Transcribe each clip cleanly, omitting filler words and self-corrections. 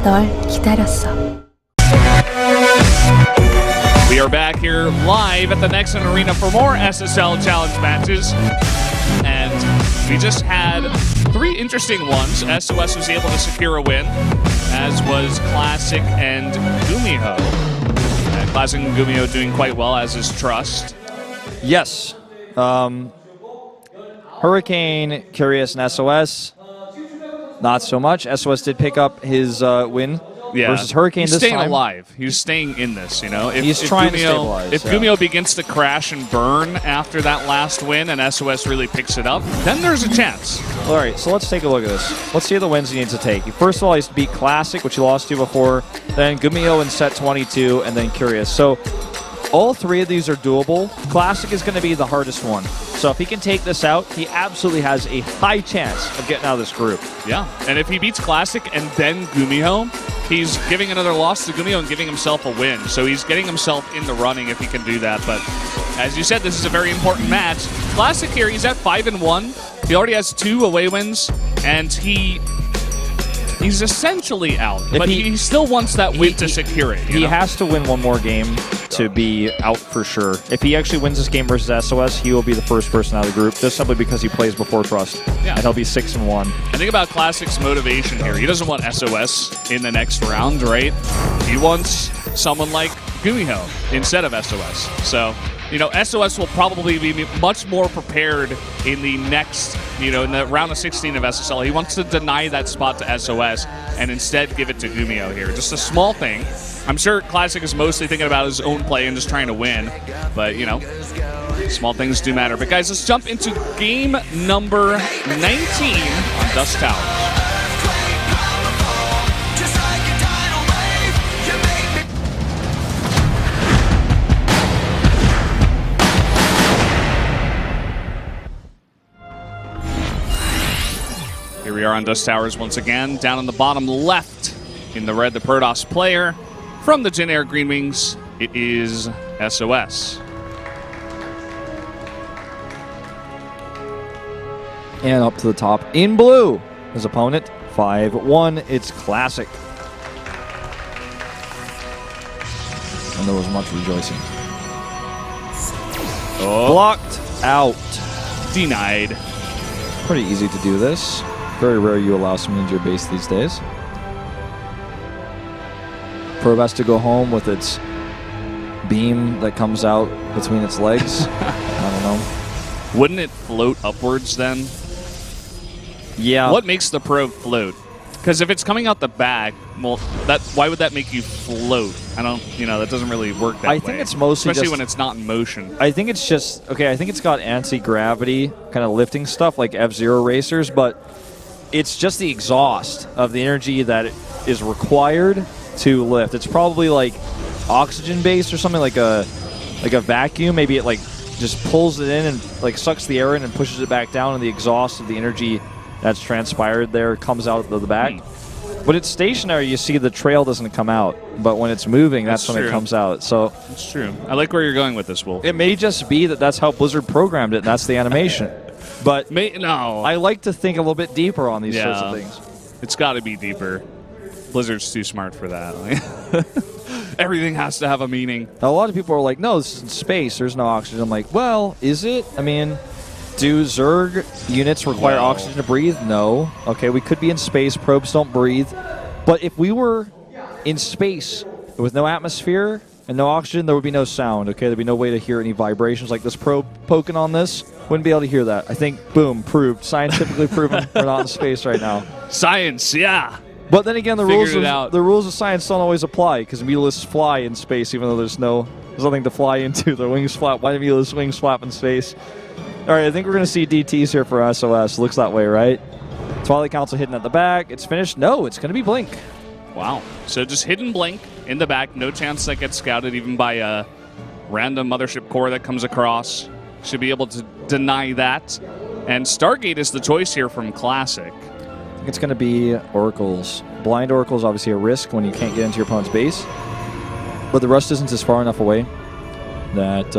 널 기다렸어. We are back here live at the Nexon Arena for more SSL Challenge matches. And we just had 3 interesting ones. SOS was able to secure a win, as was Classic and Gumiho. And Classic and Gumiho doing quite well, as is Trust. Yes. Hurricane, Curious, and SOS, not so much. SOS did pick up his win versus Hurricane He's this time. staying alive. He's staying in this, you know. He's trying to stabilize. If Gumiho begins to crash and burn after that last win and SOS really picks it up, then there's a chance. All right, so let's take a look at this. Let's see the wins he needs to take. First of all, he's beat Classic, which he lost to before, then Gumiho in set 22, and then Curious. So all 3 of these are doable. Classic is going to be the hardest one. So if he can take this out, he absolutely has a high chance of getting out of this group. Yeah, and if he beats Classic and then Gumiho, he's giving another loss to Gumiho and giving himself a win. So he's getting himself in the running if he can do that. But as you said, this is a very important match. Classic here, he's at 5-1. He already has 2 away wins, and he's essentially out. But he still wants that win to secure it. He has to win one more game to be out for sure. If he actually wins this game versus SOS, he will be the first person out of the group, just simply because he plays before Trust. Yeah. And he'll be 6-1. I think about Classic's motivation here. He doesn't want SOS in the next round, right? He wants someone like Gumiho instead of SOS. So, you know, SOS will probably be much more prepared in the next, you know, in the round of 16 of SSL. He wants to deny that spot to SOS and instead give it to Gumiho here. Just a small thing. I'm sure Classic is mostly thinking about his own play and just trying to win. But, you know, small things do matter. But, guys, let's jump into game number 19 on Dust Towers. Here we are on Dust Towers once again. Down in the bottom left in the red, the Protoss player. From the Jin Air Green Wings, it is SOS. And up to the top in blue, his opponent, 5-1. It's Classic. And there was much rejoicing. Oh. Blocked out. Denied. Pretty easy to do this. Very rare you allow someone into your base these days. Probe has to go home with its beam that comes out between its legs. I don't know. Wouldn't it float upwards then? Yeah. What makes the probe float? Because if it's coming out the back, well, why would that make you float? I don't, you know, that doesn't really work that way. I think it's mostly especially just, when it's not in motion. I think it's just, okay, I think it's got anti-gravity kind of lifting stuff like F-Zero racers, but it's just the exhaust of the energy that is required to lift. It's probably like oxygen based or something, like a vacuum. Maybe it like just pulls it in and like sucks the air in and pushes it back down, and the exhaust of the energy that's transpired there comes out of the back. When it's stationary, you see the trail doesn't come out, but when it's moving, that's when it comes out. So it's true. I like where you're going with this, Wolf. It may just be that that's how Blizzard programmed it, and that's the animation. But no, I like to think a little bit deeper on these sorts of things. It's got to be deeper. Blizzard's too smart for that. Everything has to have a meaning. A lot of people are like, no, this is in space. There's no oxygen. I'm like, well, is it? I mean, do Zerg units require oxygen to breathe? No. Okay, we could be in space. Probes don't breathe. But if we were in space with no atmosphere and no oxygen, there would be no sound. Okay, there'd be no way to hear any vibrations. Like this probe poking on this, wouldn't be able to hear that. I think, boom, proved. Scientifically proven we're not in space right now. Science, yeah. But then again, the rules of science don't always apply, because mutalists fly in space, even though there's nothing to fly into. Their wings flap. Why do mutalists' wings flap in space? All right, I think we're going to see DTs here for SOS. Looks that way, right? Twilight Council hidden at the back. It's finished. No, it's going to be Blink. Wow. So just hidden Blink in the back. No chance that gets scouted even by a random mothership core that comes across. Should be able to deny that. And Stargate is the choice here from Classic. I think it's going to be Oracles. Blind Oracle is obviously a risk when you can't get into your opponent's base. But the Rust isn't as far enough away that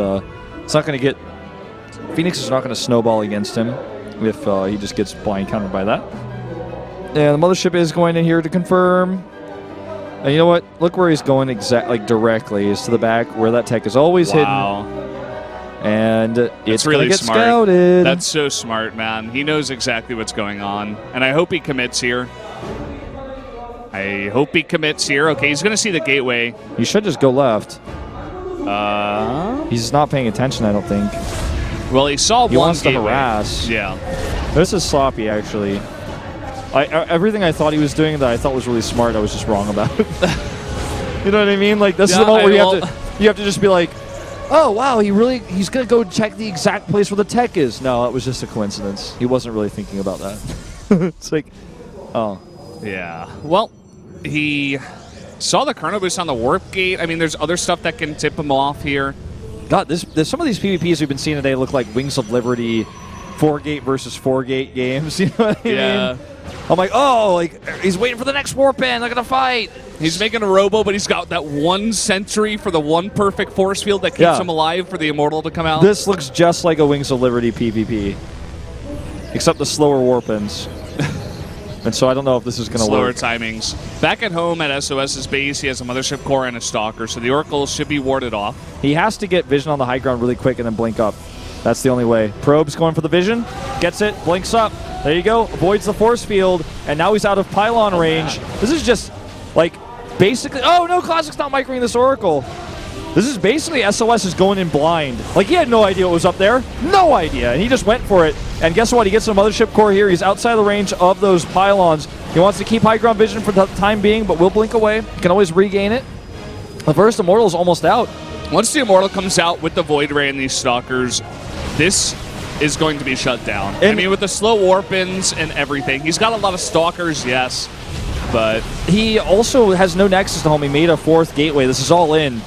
it's not going to get... Phoenix is not going to snowball against him if he just gets blind countered by that. And the Mothership is going in here to confirm. And you know what? Look where he's going directly. Is to the back where that tech is always hidden. And it's really get smart. scouted. That's so smart, man. He knows exactly what's going on. And I hope he commits here. Okay, he's going to see the gateway. He should just go left. He's not paying attention, I don't think. Well, he saw he one wants gateway. to harass. Yeah. This is sloppy, actually. Everything I thought he was doing that I thought was really smart, I was just wrong about. You know what I mean? Like, this is the moment where you have to just be like, oh, wow, he's going to go check the exact place where the tech is. No, it was just a coincidence. He wasn't really thinking about that. It's like, oh. Yeah. Well, he saw the Chrono Boost on the Warp Gate. I mean, there's other stuff that can tip him off here. God, there's some of these PvPs we've been seeing today look like Wings of Liberty 4-gate versus 4-gate games. You know what I mean? I'm like, oh, like he's waiting for the next warp in. They're gonna fight. He's making a robo, but he's got that one sentry for the one perfect force field that keeps him alive for the Immortal to come out. This looks just like a Wings of Liberty PvP, except the slower warp ins. And so I don't know if this is going to work. Slower timings. Back at home at SOS's base, he has a Mothership Core and a Stalker, so the Oracle should be warded off. He has to get vision on the high ground really quick and then blink up. That's the only way. Probe's going for the vision, gets it, blinks up. There you go, avoids the force field, and now he's out of pylon range. This is just, like, basically... Oh, no, Classic's not microing this Oracle. This is basically SOS is going in blind. Like, he had no idea what was up there. No idea. And he just went for it. And guess what? He gets a Mothership Core here. He's outside the range of those pylons. He wants to keep high ground vision for the time being, but will blink away. He can always regain it. The first Immortal is almost out. Once the Immortal comes out with the Void Ray and these Stalkers, this is going to be shut down. I mean, with the slow warp-ins and everything. He's got a lot of Stalkers, yes, but... He also has no Nexus to home. He made a 4th gateway. This is all in.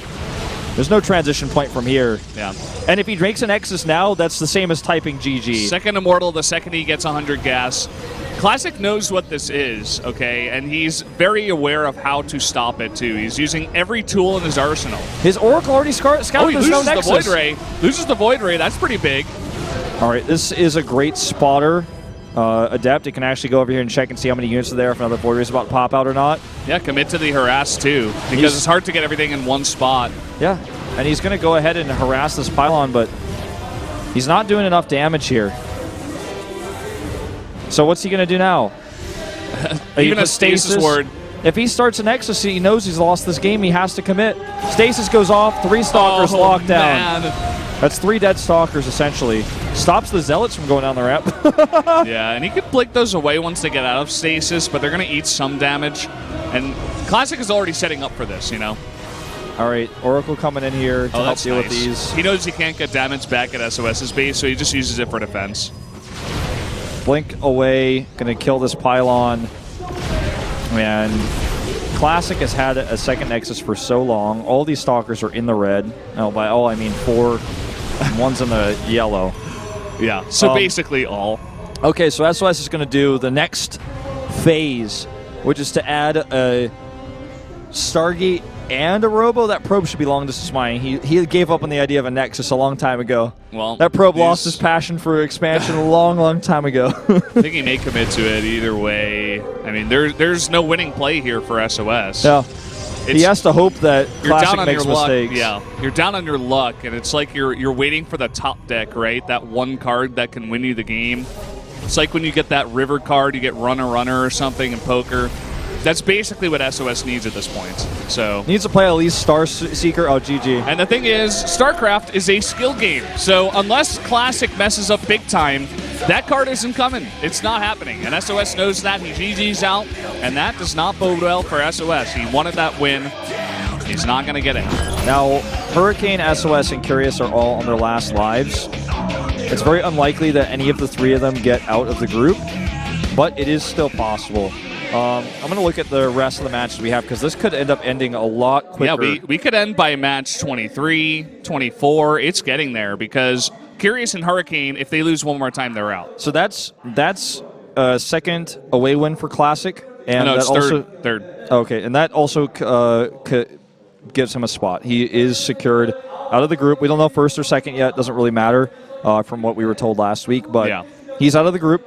There's no transition point from here. Yeah. And if he drinks a Nexus now, that's the same as typing GG. Second Immortal, the second he gets 100 gas. Classic knows what this is, okay? And he's very aware of how to stop it, too. He's using every tool in his arsenal. His Oracle already scouted. Oh, he There's loses no the Void Ray. Loses the Void Ray. That's pretty big. All right, this is a great spotter. Adept, it can actually go over here and check and see how many units are there, if another Void Ray is about to pop out or not. Yeah, commit to the harass, too, because it's hard to get everything in one spot. Yeah, and he's going to go ahead and harass this pylon, but he's not doing enough damage here. So what's he going to do now? Even a stasis ward. If he starts a Nexus, he knows he's lost this game. He has to commit. Stasis goes off. 3 Stalkers locked down. That's 3 dead Stalkers, essentially. Stops the Zealots from going down the ramp. Yeah, and he could blink those away once they get out of stasis, but they're going to eat some damage. And Classic is already setting up for this, you know? All right, Oracle coming in here to help deal with these. He knows he can't get damage back at SOS's base, so he just uses it for defense. Blink away, going to kill this pylon. And Classic has had a second Nexus for so long. All these Stalkers are in the red. Oh, by all I mean 4, and one's in the yellow. Yeah, so basically all. Okay, so SOS is going to do the next phase, which is to add a Stargate and a Robo. That probe should be long distance mining. He gave up on the idea of a Nexus a long time ago. Well, that probe lost his passion for expansion a long time ago. I think he may commit to it either way. I mean, there's no winning play here for SOS. Yeah. He has to hope that Classic makes mistakes. Yeah, you're down on your luck, and it's like you're waiting for the top deck, right? That one card that can win you the game. It's like when you get that river card, you get runner or something in poker. That's basically what SOS needs at this point. So needs to play at least Star Seeker. Oh, GG. And the thing is, StarCraft is a skill game. So unless Classic messes up big time, that card isn't coming. It's not happening. And SOS knows that. He GG's out. And that does not bode well for SOS. He wanted that win. He's not going to get it. Now, Hurricane, SOS, and Curious are all on their last lives. It's very unlikely that any of the 3 of them get out of the group, but it is still possible. I'm going to look at the rest of the matches we have, because this could end up ending a lot quicker. Yeah, we could end by match 23, 24. It's getting there, because Curious and Hurricane, if they lose one more time, they're out. So that's a second away win for Classic. And no, that it's also, third. Okay, and that also gives him a spot. He is secured out of the group. We don't know first or second yet. Doesn't really matter from what we were told last week, but he's out of the group.